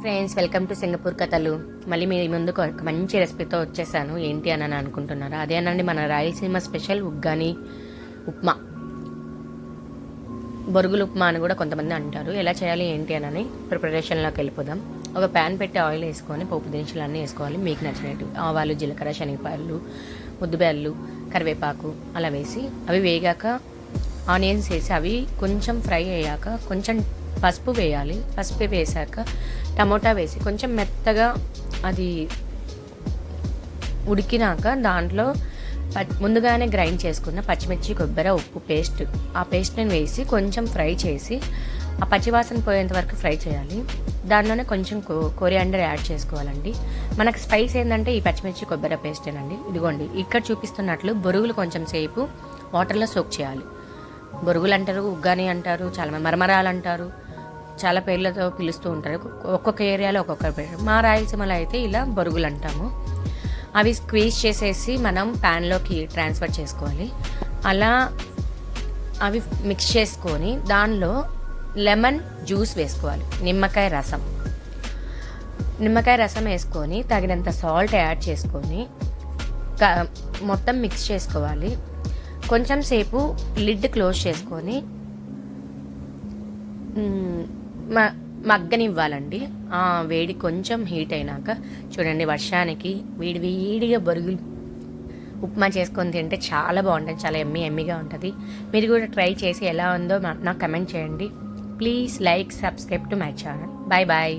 Friends, welcome to Singapore కథలు. మళ్ళీ మీ ముందుకు ఒక మంచి రెసిపీతో వచ్చేసాను. ఏంటి అని అనుకుంటున్నారా? అదేనండి మన రాయలసీమ స్పెషల్ ఉగ్గాని ఉప్మా, బొరుగులు ఉప్మా అని కూడా కొంతమంది అంటారు. ఎలా చేయాలి ఏంటి అని ప్రిపరేషన్లోకి వెళ్ళిపోదాం. ఒక ప్యాన్ పెట్టి ఆయిల్ వేసుకొని పోపు దినుసులు అన్నీ వేసుకోవాలి. మీకు నచ్చినట్టు ఆవాలు, జీలకర్ర, శనగపాయలు, ముద్దుబేళ్ళు, కరివేపాకు అలా వేసి అవి వేగాక ఆనియన్స్ వేసి అవి కొంచెం ఫ్రై అయ్యాక కొంచెం పసుపు వేయాలి. పసుపు వేసాక టమోటా వేసి కొంచెం మెత్తగా అది ఉడికినాక దాంట్లో ముందుగానే గ్రైండ్ చేసుకున్న పచ్చిమిర్చి, కొబ్బరి, ఉప్పు పేస్ట్, ఆ పేస్ట్ని వేసి కొంచెం ఫ్రై చేసి ఆ పచ్చివాసన పోయేంత వరకు ఫ్రై చేయాలి. దానిలోనే కొంచెం కొరియాండర్ యాడ్ చేసుకోవాలండి. మనకు స్పైస్ ఏంటంటే ఈ పచ్చిమిర్చి, కొబ్బరి పేస్టేనండి. ఇదిగోండి ఇక్కడ చూపిస్తున్నట్లు బొరుగులు కొంచెం సేపు వాటర్లో సోక్ చేయాలి. బొరుగులు అంటారు, ఉగ్గాని అంటారు, చాలా మరమరాలు అంటారు, చాలా పేర్లతో పిలుస్తూ ఉంటారు. ఒక్కొక్క ఏరియాలో ఒక్కొక్క పేరు. మా రాయలసీమలో అయితే ఇలా బొరుగులు అంటాము. అవి స్క్వీజ్ చేసేసి మనం ప్యాన్లోకి ట్రాన్స్ఫర్ చేసుకోవాలి. అలా అవి మిక్స్ చేసుకొని దానిలో లెమన్ జ్యూస్ వేసుకోవాలి. నిమ్మకాయ రసం వేసుకొని తగినంత సాల్ట్ యాడ్ చేసుకొని మొత్తం మిక్స్ చేసుకోవాలి. కొంచెం సేపు లిడ్ క్లోజ్ చేసుకొని మగ్గనివ్వాలండి. వేడి కొంచెం హీట్ అయినాక చూడండి, వర్షానికి వేడిగా బొరుగులు ఉప్మా చేసుకొని తింటే చాలా బాగుంటుంది. చాలా ఎమ్మీగా ఉంటుంది. మీరు కూడా ట్రై చేసి ఎలా ఉందో నాకు కమెంట్ చేయండి. Please like, subscribe to my channel. Bye bye.